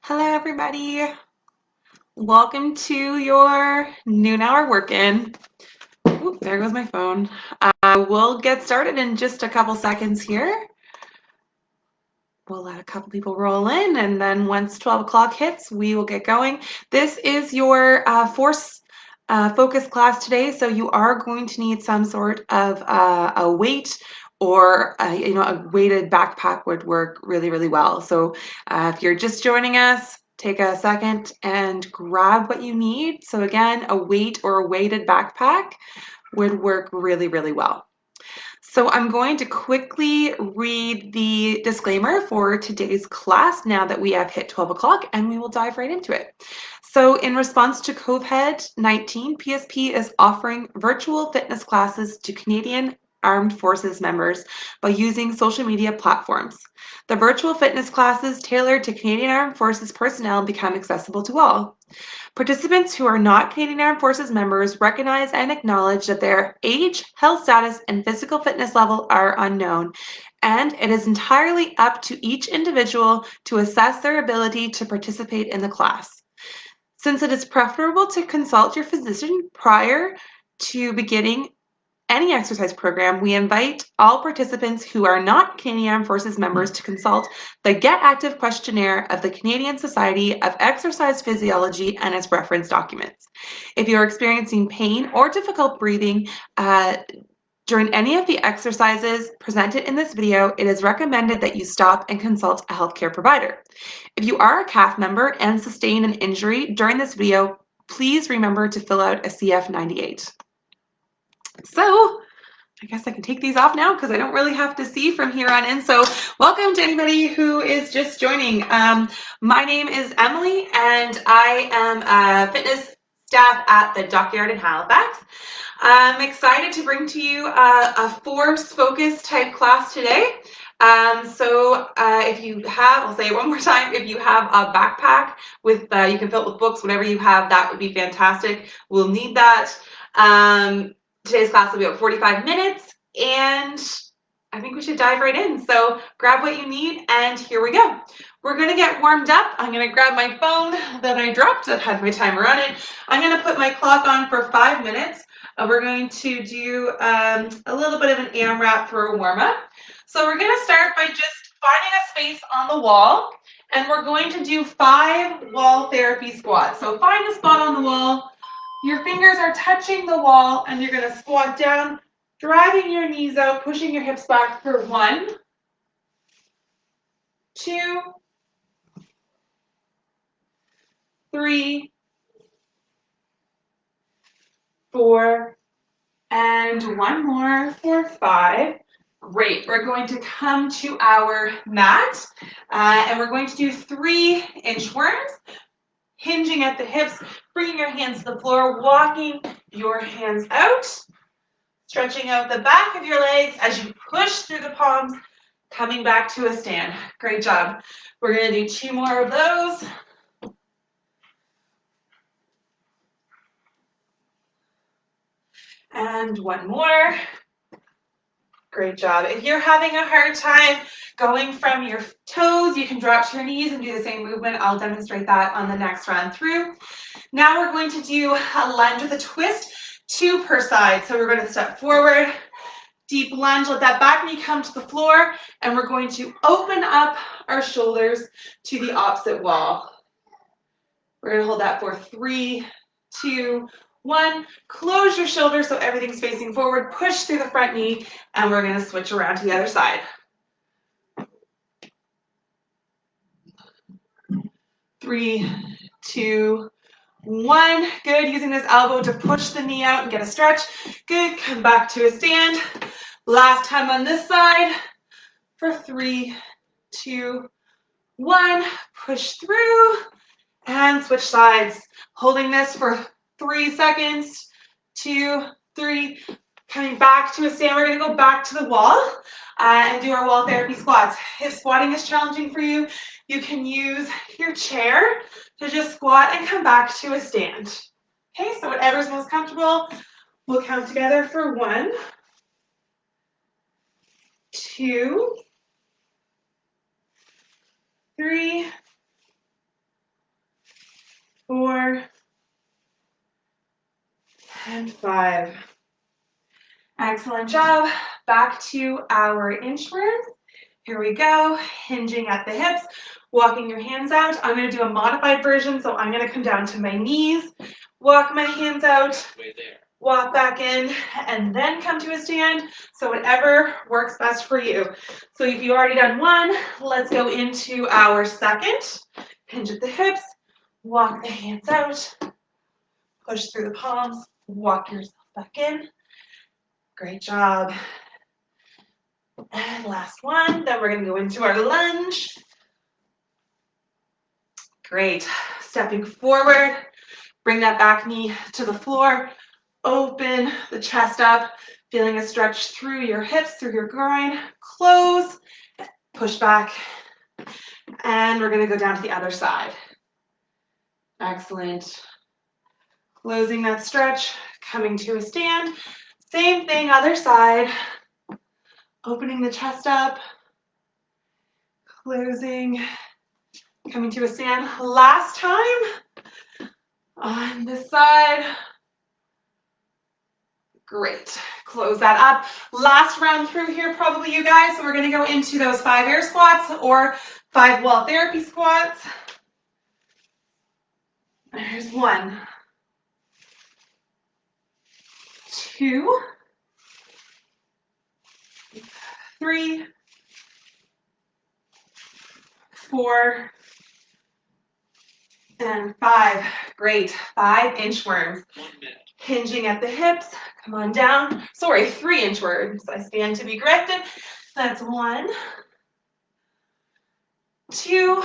Hello, everybody. Welcome to your noon hour work-in. Oop, there goes my phone. We'll get started in just a couple seconds here. We'll let a couple people roll in, and then once 12 o'clock hits, we will get going. This is your force focus class today, so you are going to need some sort of a weight or a weighted backpack would work really, really well. So if you're just joining us, take a second and grab what you need. So again, a weight or a weighted backpack would work really, really well. So I'm going to quickly read the disclaimer for today's class now that we have hit 12 o'clock, and we will dive right into it. So in response to COVID-19, PSP is offering virtual fitness classes to Canadian Armed Forces members by using social media platforms. The virtual fitness classes tailored to Canadian Armed Forces personnel become accessible to all. Participants who are not Canadian Armed Forces members recognize and acknowledge that their age, health status, and physical fitness level are unknown, and it is entirely up to each individual to assess their ability to participate in the class. Since it is preferable to consult your physician prior to beginning any exercise program, we invite all participants who are not Canadian Armed Forces members to consult the Get Active Questionnaire of the Canadian Society of Exercise Physiology and its reference documents. If you are experiencing pain or difficult breathing during any of the exercises presented in this video, it is recommended that you stop and consult a healthcare provider. If you are a CAF member and sustain an injury during this video, please remember to fill out a CF98. So I guess I can take these off now because I don't really have to see from here on in. So welcome to anybody who is just joining. My name is Emily, and I am a fitness staff at the Dockyard in Halifax. I'm excited to bring to you a force focus type class today. If you have, I'll say it one more time, if you have a backpack with, you can fill it with books, whatever you have, that would be fantastic. We'll need that. Today's class will be about 45 minutes, and I think we should dive right in. So grab what you need, and here we go. We're going to get warmed up. I'm going to grab my phone that I dropped that had my timer on it. I'm going to put my clock on for 5 minutes. We're going to do a little bit of an AMRAP for a warm-up. So we're going to start by just finding a space on the wall, and we're going to do 5 wall therapy squats. So find a spot on the wall. Your fingers are touching the wall, and you're going to squat down, driving your knees out, pushing your hips back for 1, 2, 3, 4, and 1 more for 5. Great. We're going to come to our mat, and we're going to do 3 inchworms, hinging at the hips, bringing your hands to the floor, walking your hands out, stretching out the back of your legs as you push through the palms, coming back to a stand. Great job. We're going to do 2 more of those. And 1 more. Great job. If you're having a hard time going from your toes, you can drop to your knees and do the same movement. I'll demonstrate that on the next round through. Now we're going to do a lunge with a twist, 2 per side. So we're going to step forward, deep lunge, let that back knee come to the floor, and we're going to open up our shoulders to the opposite wall. We're going to hold that for 3, 2, 1. Close your shoulders so everything's facing forward. Push through the front knee, and we're going to switch around to the other side. 3, 2, 1. Good. Using this elbow to push the knee out and get a stretch. Good. Come back to a stand. Last time on this side for 3, 2, 1. Push through and switch sides. Holding this for 3 seconds. 2, 3. Coming back to a stand. We're going to go back to the wall and do our wall therapy squats. If squatting is challenging for you, you can use your chair to just squat and come back to a stand. Okay, so whatever's most comfortable, we'll count together for 1, 2, 3, and 5. Excellent job. Back to our inchworms. Here we go, hinging at the hips, walking your hands out. I'm going to do a modified version, so I'm going to come down to my knees, walk my hands out, walk back in, and then come to a stand. So whatever works best for you. So if you've already done one, let's go into our second. Hinge at the hips, walk the hands out, push through the palms, walk yourself back in. Great job. And last one, then we're going to go into our lunge. Great. Stepping forward, bring that back knee to the floor, open the chest up, feeling a stretch through your hips, through your groin, close, push back, and we're going to go down to the other side. Excellent. Closing that stretch, coming to a stand. Same thing, other side. Opening the chest up, closing, coming to a stand. Last time on this side. Great. Close that up. Last round through here, probably, you guys. So we're going to go into those 5 air squats or 5 wall therapy squats. There's 1, 2, 3, 4, and 5. Great. 5 inchworms. 1 minute. Hinging at the hips. Come on down. Sorry, 3 inchworms. I stand to be corrected. That's 1, 2,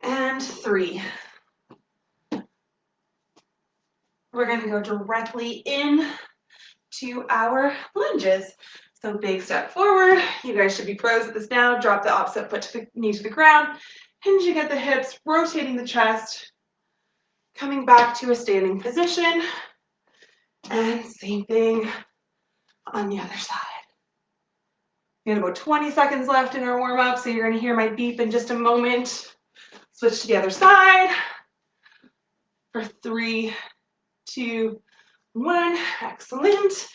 and 3. We're going to go directly in to our lunges. So big step forward. You guys should be pros at this now. Drop the opposite foot to the knee to the ground. Hinging at the hips, rotating the chest, coming back to a standing position. And same thing on the other side. We have about 20 seconds left in our warm-up, so you're going to hear my beep in just a moment. Switch to the other side for 3, 2, 1. Excellent.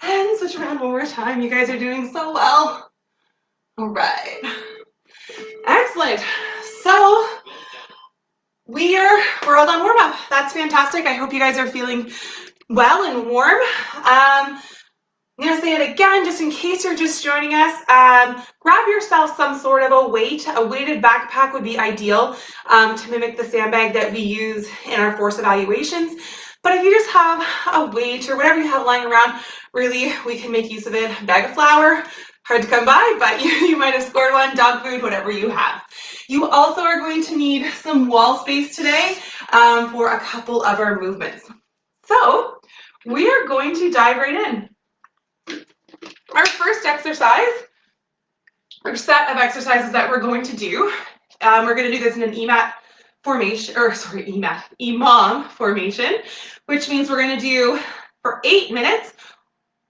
And switch around one more time. You guys are doing so well. All right. Excellent. So we're all done warm-up. That's fantastic. I hope you guys are feeling well and warm. I'm going to say it again, just in case you're just joining us. Grab yourself some sort of a weight. A weighted backpack would be ideal to mimic the sandbag that we use in our force evaluations. But if you just have a weight or whatever you have lying around, really, we can make use of it. Bag of flour, hard to come by, but you might have scored one, dog food, whatever you have. You also are going to need some wall space today for a couple of our movements. So we are going to dive right in. Our first exercise, or set of exercises that we're going to do, we're going to do this in an EMAT formation, or sorry, EMOM formation, which means we're going to do for 8 minutes.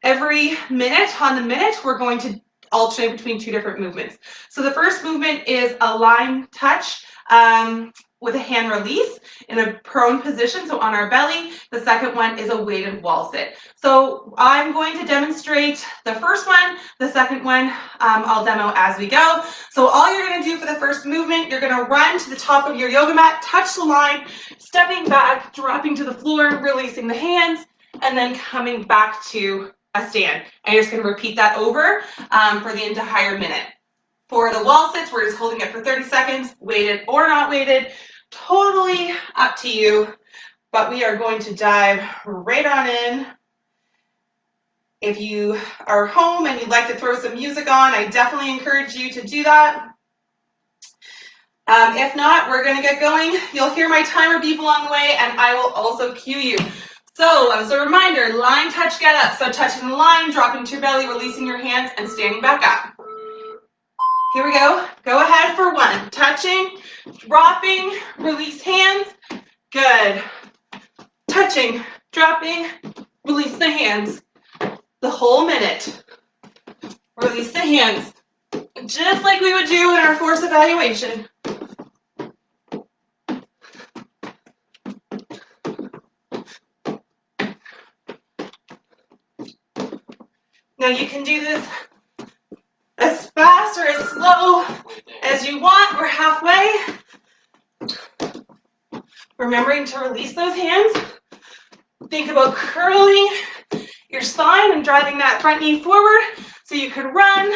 Every minute on the minute, we're going to alternate between 2 different movements. So the first movement is a line touch with a hand release in a prone position, so on our belly. The second one is a weighted wall sit. So I'm going to demonstrate the first one. The second one I'll demo as we go. So all you're going to do for the first movement, you're going to run to the top of your yoga mat, touch the line, stepping back, dropping to the floor, releasing the hands, and then coming back to a stand. And you're just going to repeat that over for the entire minute. For the wall sits, we're just holding it for 30 seconds, weighted or not weighted, totally up to you, but we are going to dive right on in. If you are home and you'd like to throw some music on, I definitely encourage you to do that. If not, we're going to get going. You'll hear my timer beep along the way, and I will also cue you. So as a reminder, line touch, get up. So touching the line, dropping to your belly, releasing your hands, and standing back up. Here we go. Go ahead for 1. Touching, dropping, release hands. Good. Touching, dropping, release the hands. The whole minute. Release the hands. Just like we would do in our force evaluation. Now you can do this as fast or as slow as you want. We're halfway. Remembering to release those hands. Think about curling your spine and driving that front knee forward so you could run.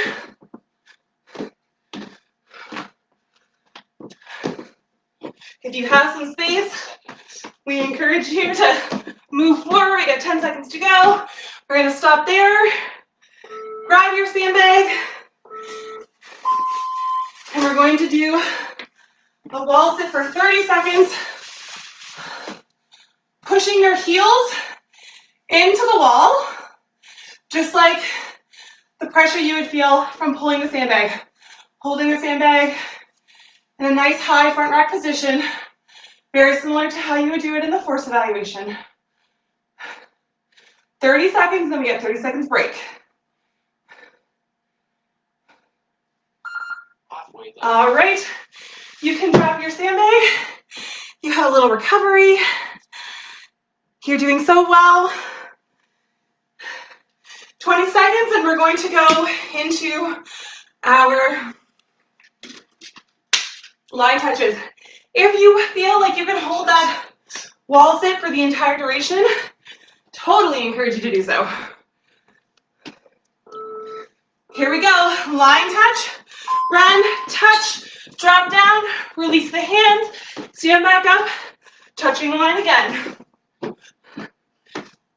If you have some space, we encourage you to move forward. We got 10 seconds to go. We're going to stop there. Grab your sandbag. And we're going to do a wall sit for 30 seconds. Pushing your heels into the wall, just like the pressure you would feel from pulling the sandbag. Holding the sandbag in a nice high front rack position, very similar to how you would do it in the force evaluation. 30 seconds, then we get 30 seconds break. All right, you can drop your sandbag. You had a little recovery. You're doing so well. 20 seconds, and we're going to go into our line touches. If you feel like you can hold that wall sit for the entire duration, totally encourage you to do so. Here we go. Line touch, run, touch, drop down, release the hands, stand back up, touching the line again.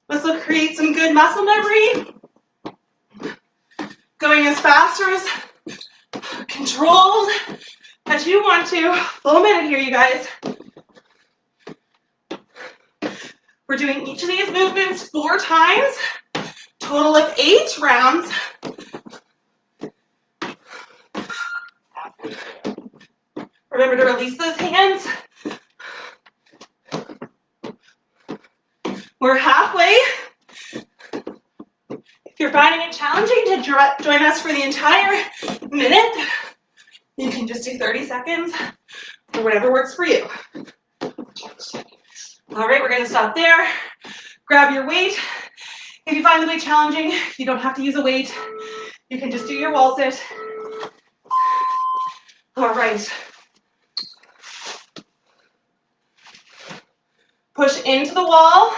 This will create some good muscle memory. Going as fast or as controlled as you want to. Full minute here, you guys. We're doing each of these movements 4 times, total of 8 rounds. Remember to release those hands. We're halfway. If you're finding it challenging to join us for the entire minute, you can just do 30 seconds or whatever works for you. All right, we're going to stop there. Grab your weight. If you find the weight challenging, you don't have to use a weight. You can just do your wall sit. All right. Push into the wall.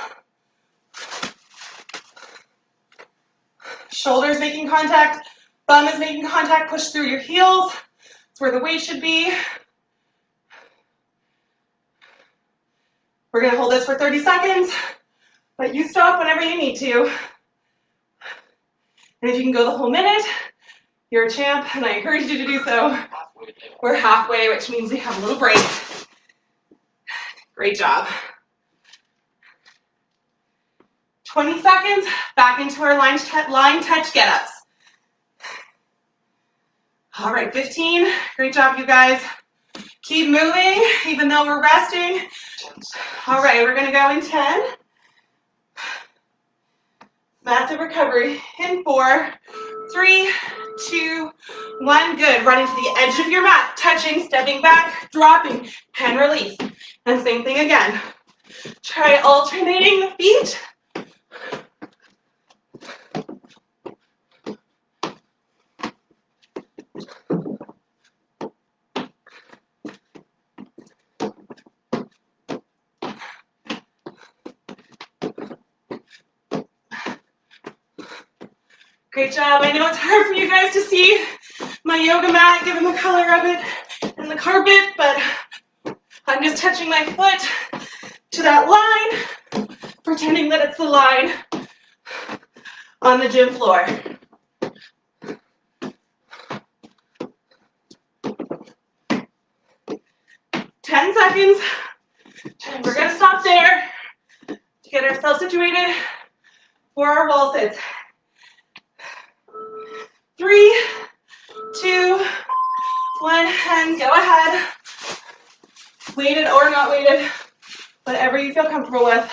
Shoulders making contact, bum is making contact, push through your heels. That's where the weight should be. We're going to hold this for 30 seconds, but you stop whenever you need to. And if you can go the whole minute, you're a champ, and I encourage you to do so. We're halfway, which means we have a little break. Great job. 20 seconds, back into our line touch get-ups. All right, 15. Great job, you guys. Keep moving, even though we're resting. All right, we're going to go in 10. Massive recovery in 4, 3, 2, 1. Good. Running to the edge of your mat, touching, stepping back, dropping, and release. And same thing again. Try alternating the feet. Great job. I know it's hard for you guys to see my yoga mat given the color of it and the carpet, but I'm just touching my foot to that line, pretending that it's the line on the gym floor. Ten seconds. And we're going to stop there to get ourselves situated for our wall sits. 3, 2, 1, and go ahead. Weighted or not weighted, whatever you feel comfortable with.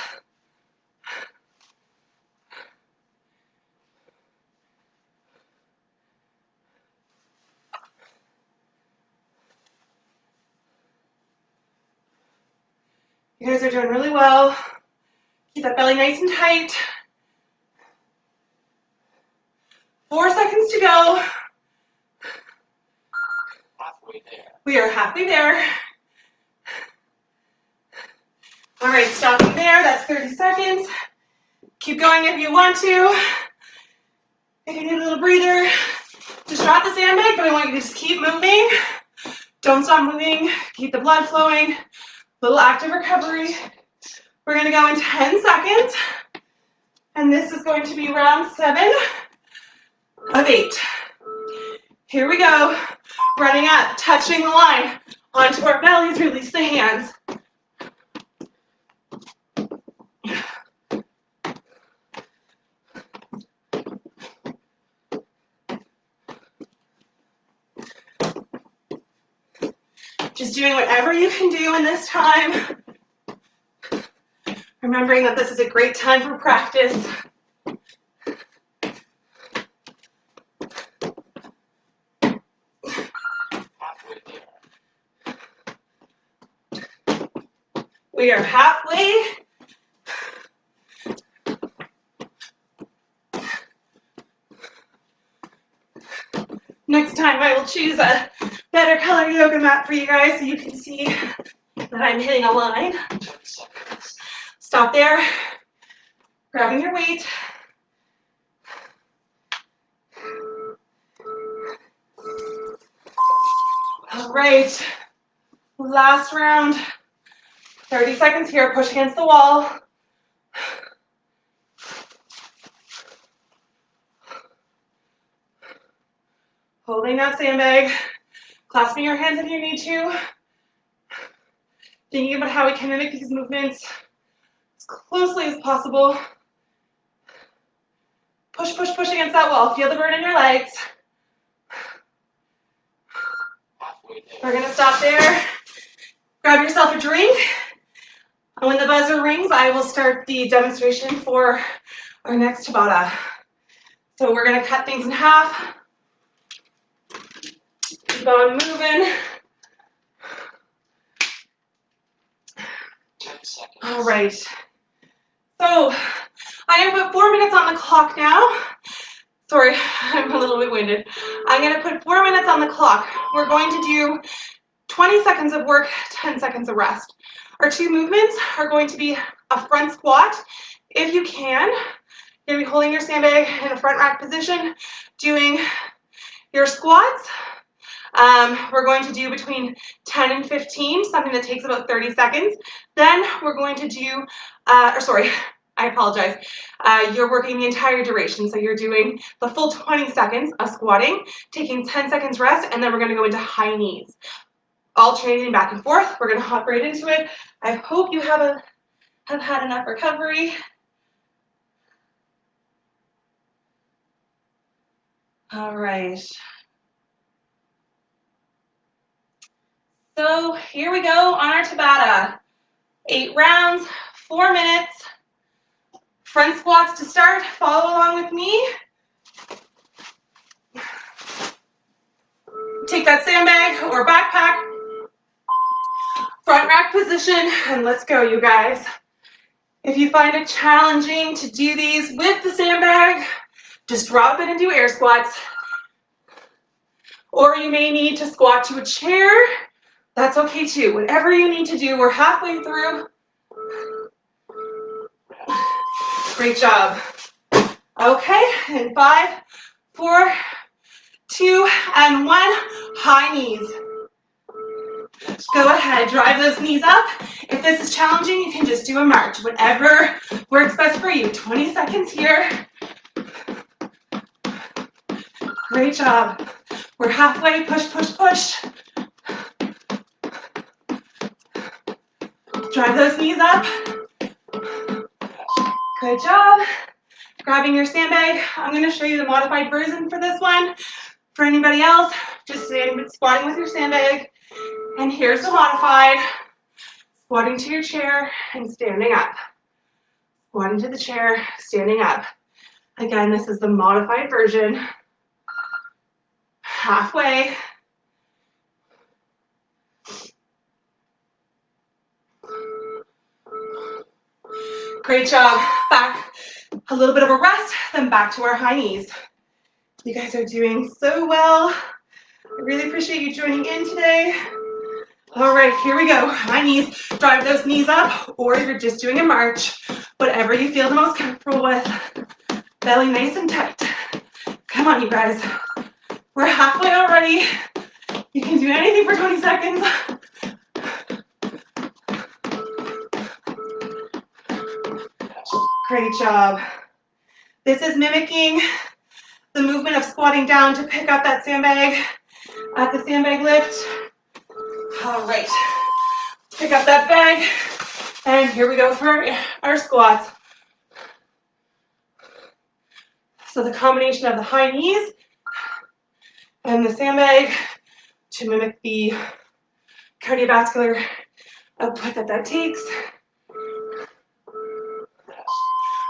You guys are doing really well. Keep that belly nice and tight. 4 seconds to go. Halfway there. We are halfway there. All right, stopping there. That's 30 seconds. Keep going if you want to. If you need a little breather, just drop the sandbag, but I want you to just keep moving. Don't stop moving. Keep the blood flowing. Little active recovery. We're going to go in 10 seconds. And this is going to be round 7 of 8. Here we go. Running up, touching the line. Onto our bellies, release the hands. Just doing whatever you can do in this time. Remembering that this is a great time for practice. We are halfway. Next time I will choose a better color yoga mat for you guys so you can see that I'm hitting a line. Stop there. Grabbing your weight. All right. Last round. 30 seconds here. Push against the wall. Holding that sandbag. Clasping your hands if you need to. Thinking about how we can mimic these movements as closely as possible. Push, push, push against that wall. Feel the burn in your legs. We're going to stop there. Grab yourself a drink. And when the buzzer rings, I will start the demonstration for our next Tabata. So we're going to cut things in half. Keep on moving. 10 seconds. All right. So I'm going to put 4 minutes on the clock now. Sorry, I'm a little bit winded. I'm going to put 4 minutes on the clock. We're going to do 20 seconds of work, 10 seconds of rest. Our 2 movements are going to be a front squat. If you can, you're going to be holding your sandbag in a front rack position, doing your squats. We're going to do between 10 and 15, something that takes about 30 seconds. Then we're going to do, I apologize. You're working the entire duration. So you're doing the full 20 seconds of squatting, taking 10 seconds rest, and then we're going to go into high knees. Alternating back and forth. We're going to hop right into it. I hope you have had enough recovery. All right. So here we go on our Tabata. 8 rounds, 4 minutes. Front squats to start. Follow along with me. Take that sandbag or backpack. Front rack position, and let's go, you guys. If you find it challenging to do these with the sandbag, just drop it and do air squats. Or you may need to squat to a chair. That's okay too. Whatever you need to do, we're halfway through. Great job. Okay, in 5, 4, 2, and 1, high knees. Go ahead, drive those knees up. If this is challenging, you can just do a march. Whatever works best for you. 20 seconds here. Great job. We're halfway, push, push, push. Drive those knees up. Good job. Grabbing your sandbag. I'm going to show you the modified version for this one. For anybody else, just squatting with your sandbag. And here's the modified. Squatting to your chair and standing up. Squatting to the chair, standing up. Again, this is the modified version. Halfway. Great job. Back. A little bit of a rest, then back to our high knees. You guys are doing so well. I really appreciate you joining in today. All right, here we go. High knees, drive those knees up, or you're just doing a march. Whatever you feel the most comfortable with. Belly nice and tight. Come on, you guys. We're halfway already. You can do anything for 20 seconds. Great job. This is mimicking the movement of squatting down to pick up that sandbag at the sandbag lift. All right. Pick up that bag. And here we go for our squats. So the combination of the high knees and the sandbag to mimic the cardiovascular output that takes.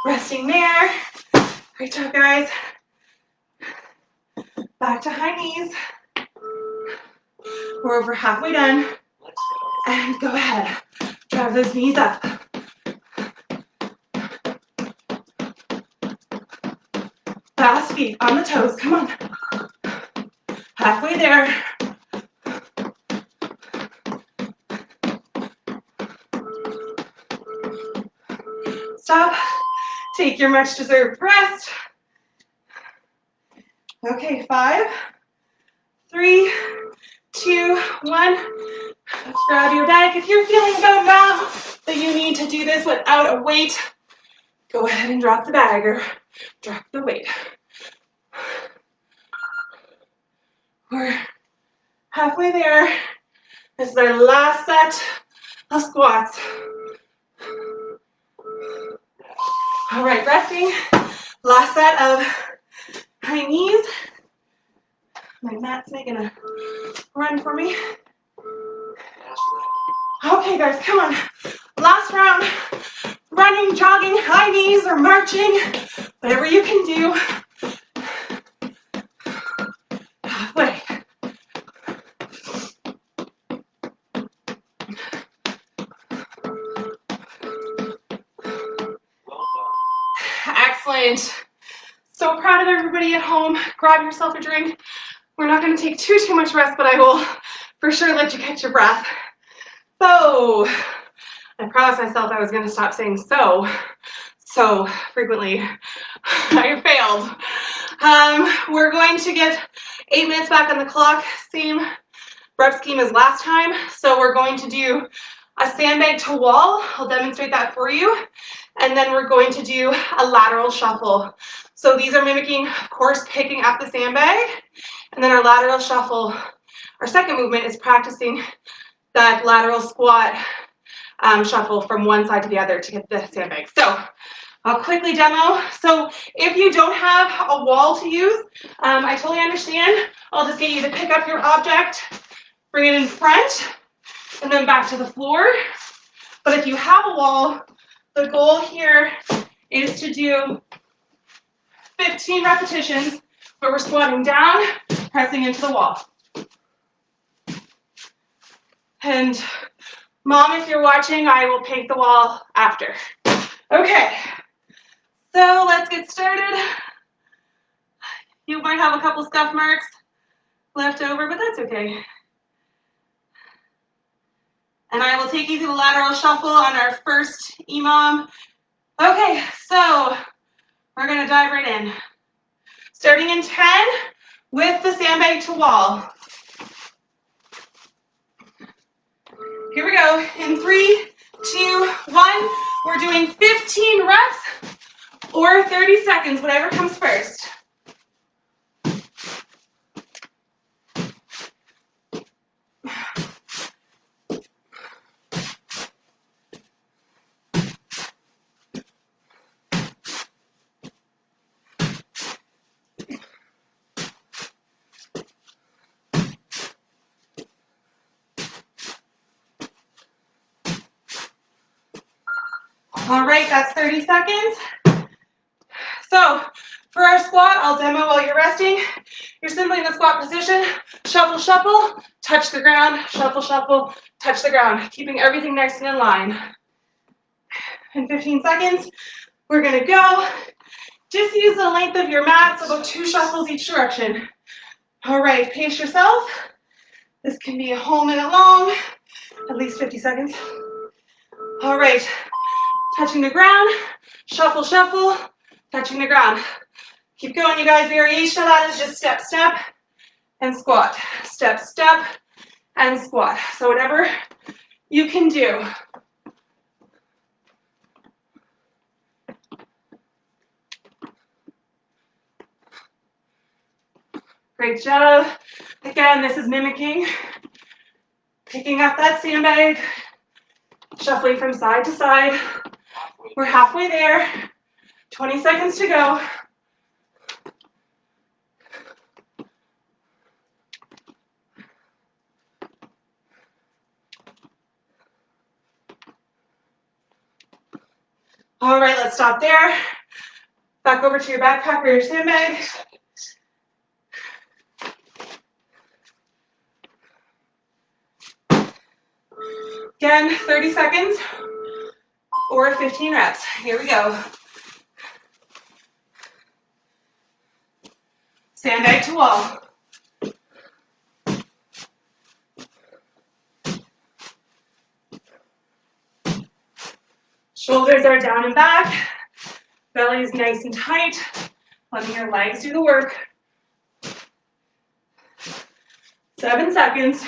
Resting there. Great job, guys. Back to high knees. We're over halfway done. And go ahead. Drive those knees up. Fast feet on the toes. Come on. Halfway there. Stop. Take your much deserved rest. Okay, 5, 3, 2, 1. Let's grab your bag. If you're feeling about now that you need to do this without a weight, go ahead and drop the bag or drop the weight. We're halfway there. This is our last set of squats. All right, resting. Last set of high knees. My mat's making a run for me. Okay, guys, come on. Last round. Running, jogging, high knees, or marching. Whatever you can do. Halfway. Excellent. So proud of everybody at home. Grab yourself a drink. We're not going to take too much rest, but I will for sure let you catch your breath. So, I promised myself I was going to stop saying so frequently. I failed. We're going to get 8 minutes back on the clock, same rep scheme as last time. So we're going to do a sandbag to wall. I'll demonstrate that for you. And then we're going to do a lateral shuffle. So these are mimicking, of course, picking up the sandbag. And then our lateral shuffle, our second movement is practicing that lateral squat shuffle from one side to the other to get the sandbag. So I'll quickly demo. So if you don't have a wall to use, I totally understand. I'll just get you to pick up your object, bring it in front, and then back to the floor. But if you have a wall, the goal here is to do 15 repetitions where we're squatting down, pressing into the wall. And Mom, if you're watching, I will paint the wall after. Okay, so let's get started. You might have a couple scuff marks left over, but that's okay. And I will take you through the lateral shuffle on our first EMOM. Okay, so we're gonna dive right in. Starting in 10 with the sandbag to wall. Here we go. In 3, 2, 1. We're doing 15 reps or 30 seconds, whatever comes first. All right, that's 30 seconds. So for our squat, I'll demo while you're resting. You're simply in the squat position, shuffle, shuffle, touch the ground, shuffle, shuffle, touch the ground, keeping everything nice and in line. In 15 seconds, we're gonna go. Just use the length of your mat, so about 2 shuffles each direction. All right, pace yourself. This can be a whole minute long, at least 50 seconds. All right, touching the ground, shuffle, shuffle, touching the ground. Keep going, you guys. Variation of that is just step, step, and squat. Step, step, and squat. So whatever you can do. Great job. Again, this is mimicking, picking up that sandbag, shuffling from side to side. We're halfway there. 20 seconds to go. All right, let's stop there. Back over to your backpack or your sandbag. Again, 30 seconds or 15 reps. Here we go. Sandbag to wall. Shoulders are down and back. Belly is nice and tight. Letting your legs do the work. 7 seconds.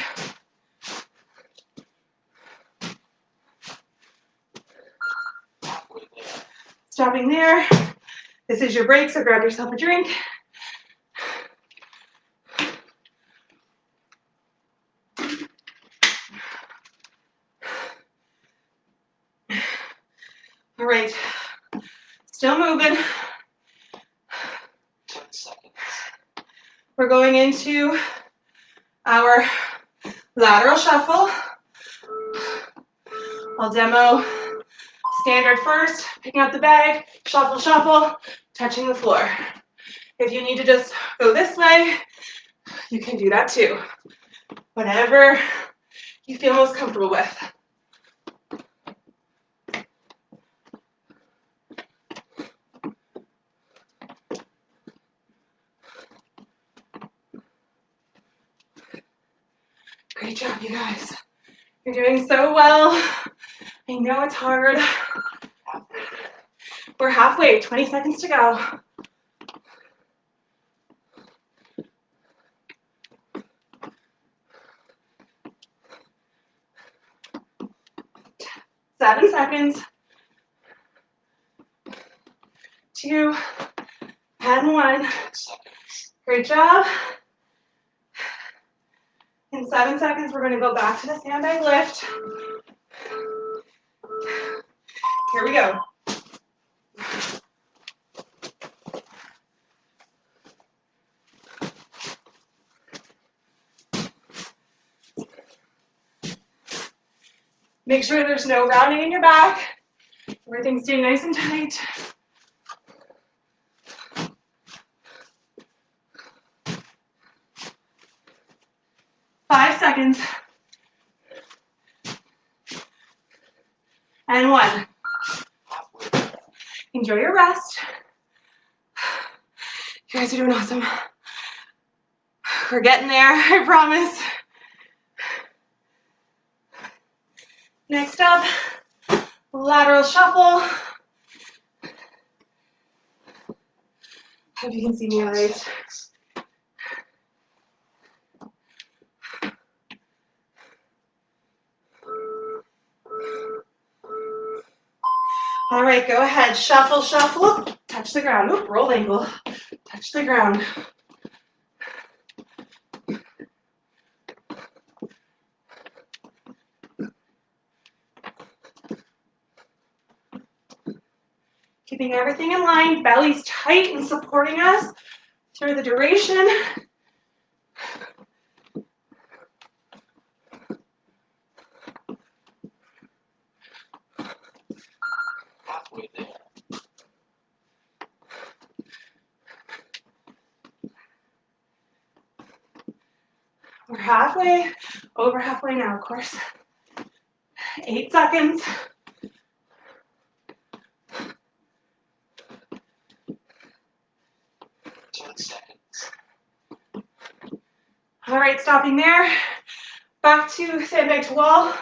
Stopping there. This is your break, so grab yourself a drink. All right, still moving. 10 seconds. We're going into our lateral shuffle. I'll demo standard first, picking up the bag, shuffle, shuffle, touching the floor. If you need to just go this way, you can do that too. Whatever you feel most comfortable with. Great job, you guys. You're doing so well. I know it's hard. We're halfway, 20 seconds to go. Seven seconds. 2 and 1. Great job. In 7 seconds, we're going to go back to the sandbag lift. Here we go. Make sure there's no rounding in your back. Everything's staying nice and tight. Five seconds. And 1. Enjoy your rest. You guys are doing awesome. We're getting there, I promise. Next up, lateral shuffle. Hope you can see me all right. All right, go ahead. Shuffle, shuffle. Touch the ground. Oop, roll ankle. Touch the ground. Keeping everything in line. Belly's tight and supporting us through the duration. Halfway there. We're halfway, over halfway now, of course. 8 seconds. All right, stopping there. Back to sandbag to wall.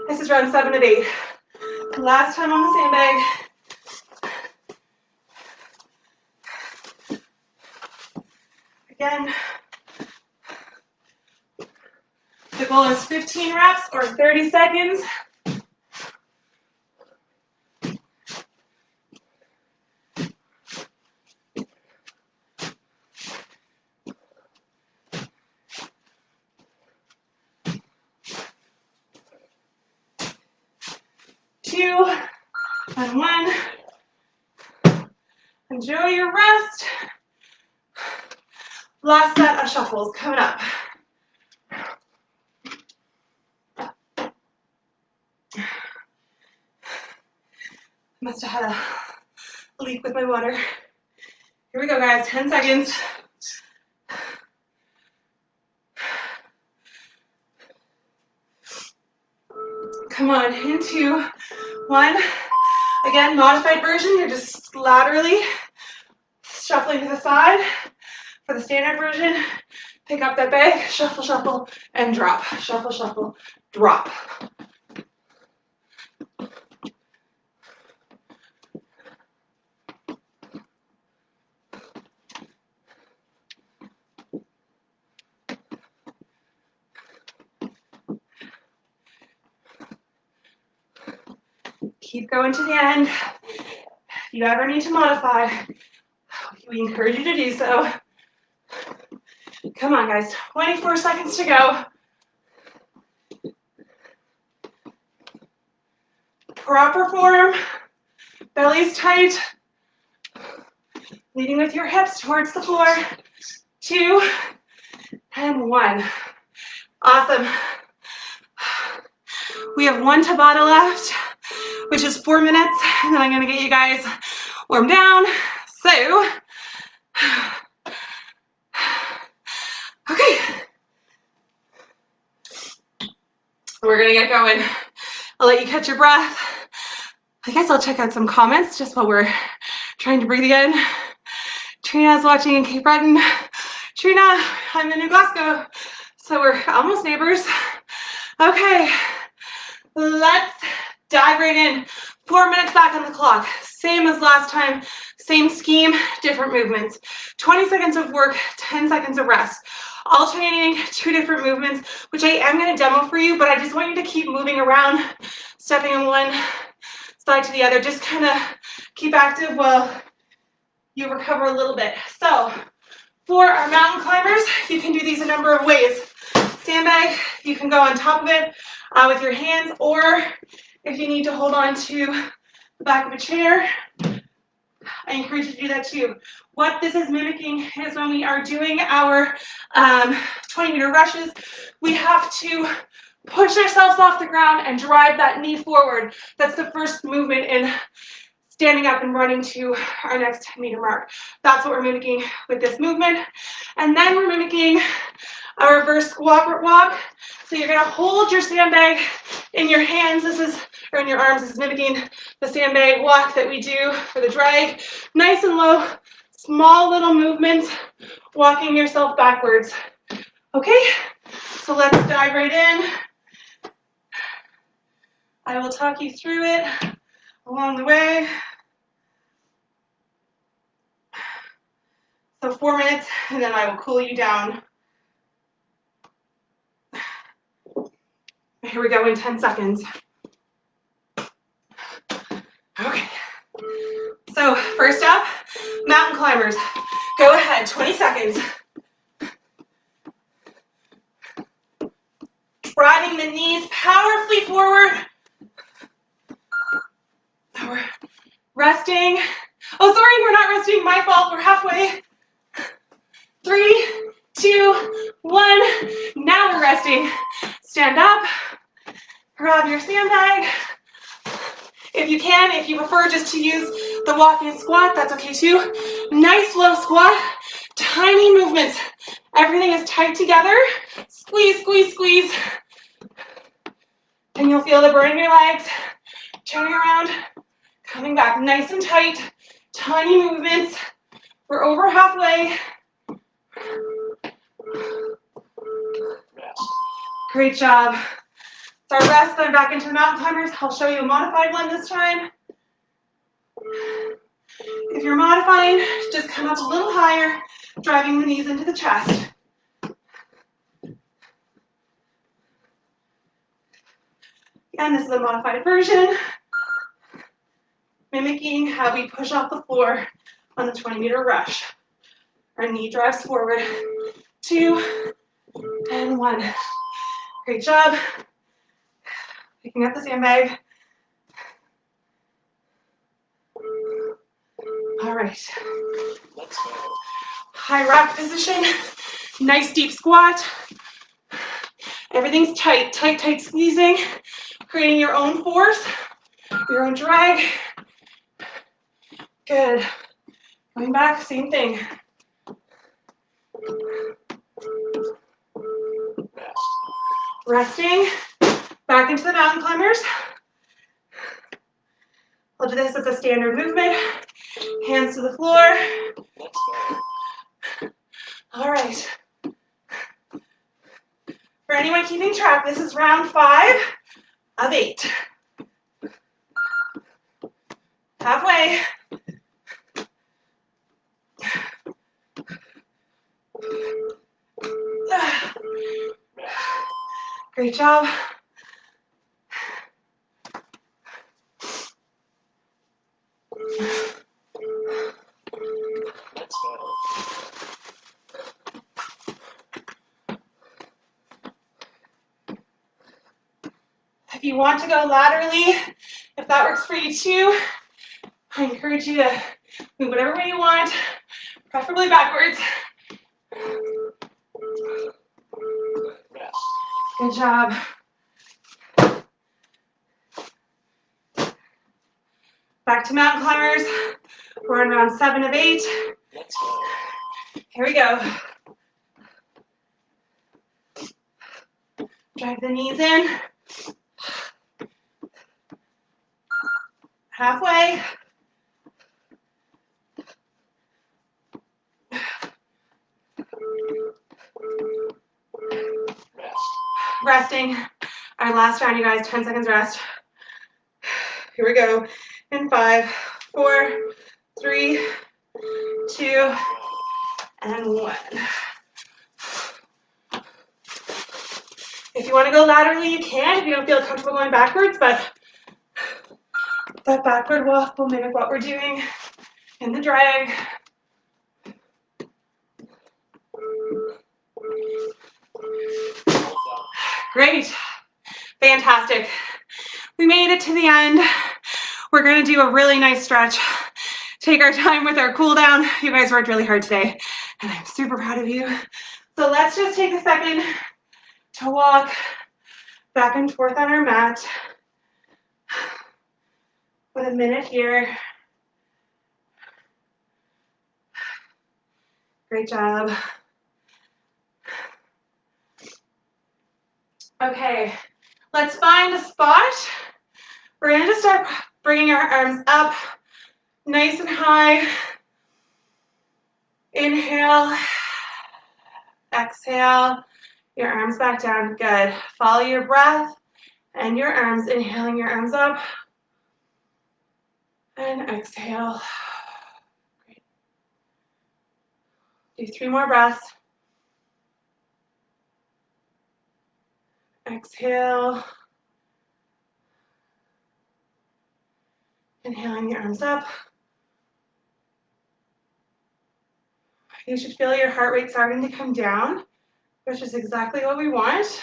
This is round 7 of 8. Last time on the sandbag. Again, the goal is 15 reps or 30 seconds. Two and 1. Enjoy your rest. Last set of shuffles coming up. Must have had a leak with my water. Here we go, guys. 10 seconds. Come on, into 1. Again, modified version. You're just laterally shuffling to the side. For the standard version, pick up that bag, shuffle, shuffle, and drop. Shuffle, shuffle, drop. Keep going to the end. If you ever need to modify, we encourage you to do so. Come on, guys. 24 seconds to go. Proper form. Belly's tight. Leading with your hips towards the floor. 2 and 1. Awesome. We have 1 Tabata left, which is 4 minutes, and then I'm going to get you guys warmed down. So, okay. We're going to get going. I'll let you catch your breath. I guess I'll check out some comments just while we're trying to breathe again. Trina's watching in Cape Breton. Trina, I'm in New Glasgow, so we're almost neighbors. Okay, let's dive right in. 4 minutes back on the clock. Same as last time, same scheme, different movements. 20 seconds of work, 10 seconds of rest. Alternating 2 different movements, which I am going to demo for you, but I just want you to keep moving around, stepping on one side to the other. Just kind of keep active while you recover a little bit. So for our mountain climbers, you can do these a number of ways. Sandbag, you can go on top of it with your hands, or if you need to hold on to the back of a chair, I encourage you to do that too. What this is mimicking is when we are doing our 20-meter rushes, we have to push ourselves off the ground and drive that knee forward. That's the first movement in standing up and running to our next 10-meter mark. That's what we're mimicking with this movement. And then we're mimicking a reverse squat walk. So you're gonna hold your sandbag in your hands, or in your arms. This is mimicking the sandbag walk that we do for the drag. Nice and low, small little movements, walking yourself backwards. Okay, so let's dive right in. I will talk you through it along the way. So 4 minutes, and then I will cool you down. Here we go in 10 seconds. Okay. So first up, mountain climbers. Go ahead, 20 seconds. Driving the knees powerfully forward. We're resting. Oh, sorry, we're not resting. My fault. We're halfway. 3, 2, 1. Now we're resting. Stand up. Grab your sandbag. If you can, if you prefer just to use the walking squat, that's okay too. Nice low squat. Tiny movements. Everything is tight together. Squeeze, squeeze, squeeze. And you'll feel the burn in your legs. Turning around. Coming back nice and tight. Tiny movements. We're over halfway. Great job. So our rest, going back into mountain climbers. I'll show you a modified one this time. If you're modifying, just come up a little higher, driving the knees into the chest. Again, this is a modified version, mimicking how we push off the floor on the 20-meter rush. Our knee drives forward. 2 and 1. Great job. Picking up the sandbag. All right. Let's go. High rack position. Nice deep squat. Everything's tight, tight, tight squeezing. Creating your own force, your own drag. Good. Going back, same thing. Rest. Resting. Back into the mountain climbers. We'll do this as a standard movement. Hands to the floor. Let's go. All right. For anyone keeping track, this is round 5 of 8. Halfway. Great job. Let's go. If you want to go laterally, if that works for you too, I encourage you to move whatever way you want, preferably backwards. Rest. Good job. Back to mountain climbers. We're on round 7 of 8. Let's go. Here we go. Drive the knees in. Halfway. Rest. Resting. Our last round, you guys, 10 seconds rest. Here we go. In 5, 4, 3, 2, and 1. If you want to go laterally, you can. If you don't feel comfortable going backwards, but that backward walk will mimic what we're doing in the drag. Great. Fantastic. We made it to the end. We're going to do a really nice stretch. Take our time with our cool down. You guys worked really hard today, and I'm super proud of you. So let's just take a second to walk back and forth on our mat. With a minute here. Great job. Okay, let's find a spot. We're going to just start bringing our arms up nice and high. Inhale, exhale, your arms back down. Good. Follow your breath and your arms. Inhaling your arms up and exhale. Great. Do 3 more breaths. Exhale. Inhaling your arms up. You should feel your heart rate starting to come down, which is exactly what we want.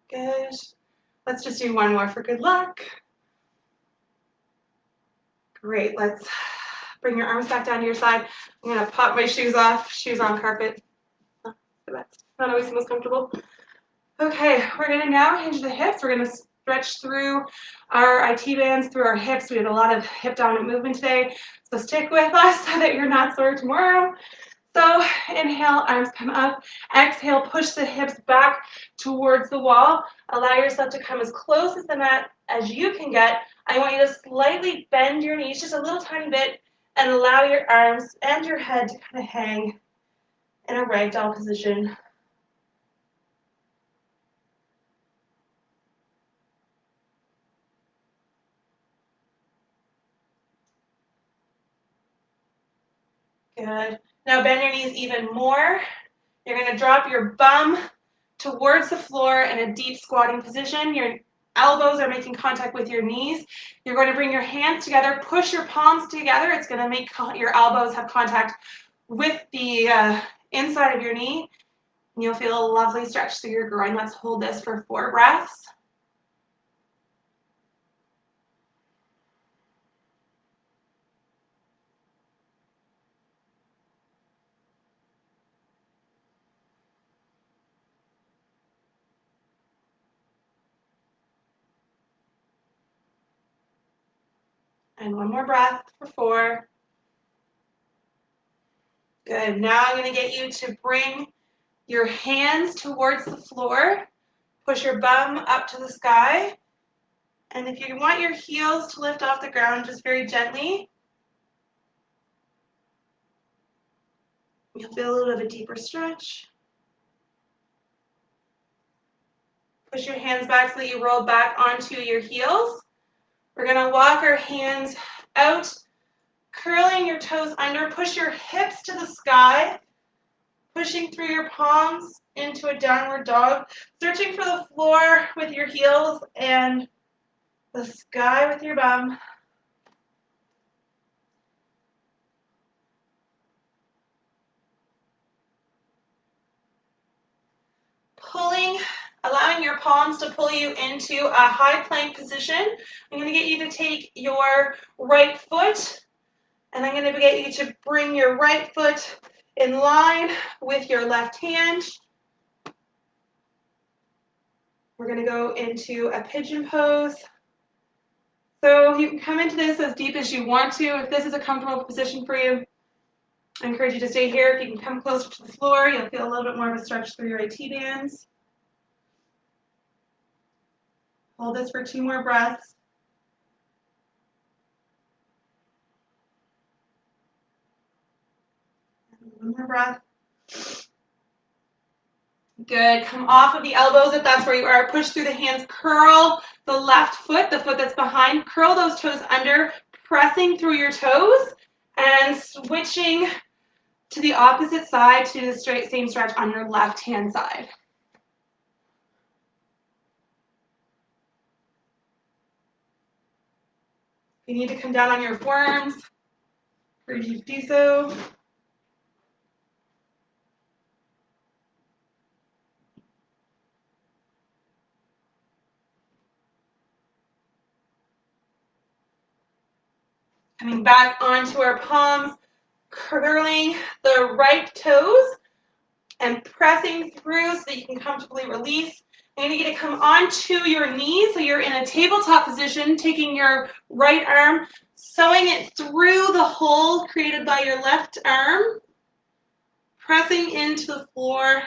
Good. Let's just do 1 more for good luck. Great. Let's bring your arms back down to your side. I'm going to pop my shoes off. Shoes on carpet. That's not always the most comfortable. Okay, we're going to now hinge the hips. We're going to stretch through our IT bands, through our hips. We had a lot of hip dominant movement today, so stick with us so that you're not sore tomorrow. So inhale, arms come up. Exhale, push the hips back towards the wall. Allow yourself to come as close to the mat as you can get. I want you to slightly bend your knees just a little tiny bit and allow your arms and your head to kind of hang in a ragdoll position. Good. Now bend your knees even more. You're going to drop your bum towards the floor in a deep squatting position. Your elbows are making contact with your knees. You're going to bring your hands together, push your palms together. It's going to make your elbows have contact with the inside of your knee. And you'll feel a lovely stretch through your groin. Let's hold this for 4 breaths. And 1 more breath for 4. Good. Now I'm going to get you to bring your hands towards the floor. Push your bum up to the sky. And if you want your heels to lift off the ground just very gently, you'll feel a little bit of a deeper stretch. Push your hands back so that you roll back onto your heels. We're going to walk our hands out, curling your toes under. Push your hips to the sky, pushing through your palms into a downward dog. Searching for the floor with your heels and the sky with your bum. Allowing your palms to pull you into a high plank position. I'm going to get you to take your right foot, and I'm going to get you to bring your right foot in line with your left hand. We're going to go into a pigeon pose. So you can come into this as deep as you want to. If this is a comfortable position for you, I encourage you to stay here. If you can come closer to the floor, you'll feel a little bit more of a stretch through your IT bands. Hold this for 2 more breaths. And 1 more breath. Good. Come off of the elbows if that's where you are. Push through the hands. Curl the left foot, the foot that's behind. Curl those toes under, pressing through your toes and switching to the opposite side to do the same stretch on your left-hand side. If you need to come down on your forearms, I encourage you to do so. Coming back onto our palms, curling the right toes and pressing through so that you can comfortably release. I'm going to get to come onto your knees, so you're in a tabletop position, taking your right arm, sewing it through the hole created by your left arm, pressing into the floor.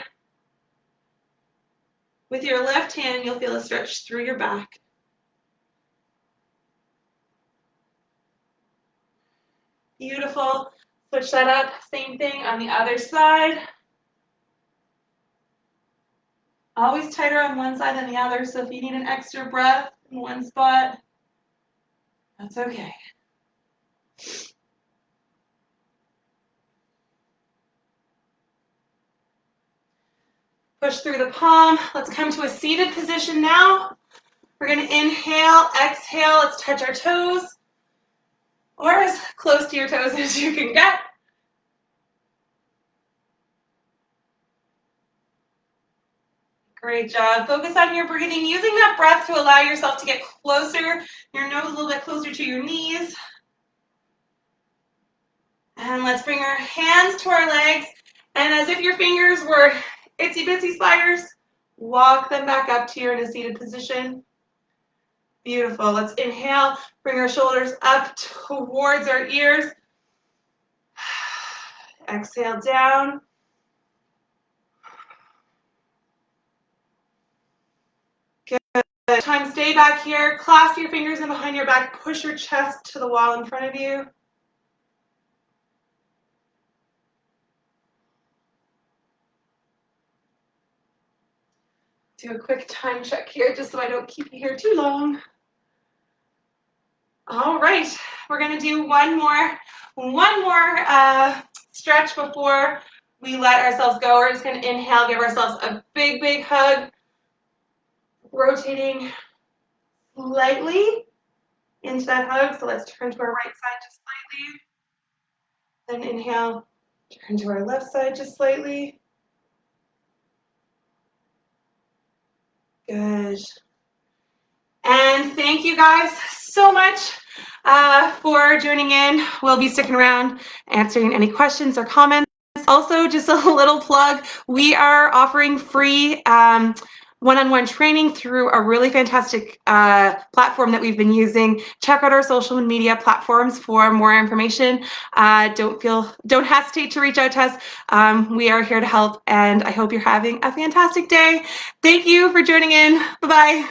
With your left hand, you'll feel a stretch through your back. Beautiful. Switch that up. Same thing on the other side. Always tighter on one side than the other, so if you need an extra breath in one spot, that's okay. Push through the palm. Let's come to a seated position now. We're going to inhale, exhale. Let's touch our toes, or as close to your toes as you can get. Great job. Focus on your breathing, using that breath to allow yourself to get closer, your nose a little bit closer to your knees. And let's bring our hands to our legs. And as if your fingers were itsy bitsy spiders, walk them back up to your seated position. Beautiful. Let's inhale, bring our shoulders up towards our ears. Exhale down. Good. Time, stay back here. Clasp your fingers in behind your back. Push your chest to the wall in front of you. Do a quick time check here just so I don't keep you here too long. All right, we're gonna do one more stretch before we let ourselves go. We're just gonna inhale, give ourselves a big, big hug, rotating slightly into that hug. So let's turn to our right side just slightly. Then inhale, turn to our left side just slightly. Good. And thank you guys so much for joining in. We'll be sticking around answering any questions or comments. Also, just a little plug, we are offering free one-on-one training through a really fantastic platform that we've been using. Check out our social media platforms for more information. Don't hesitate to reach out to us. We are here to help, and I hope you're having a fantastic day. Thank you for joining in. Bye-bye.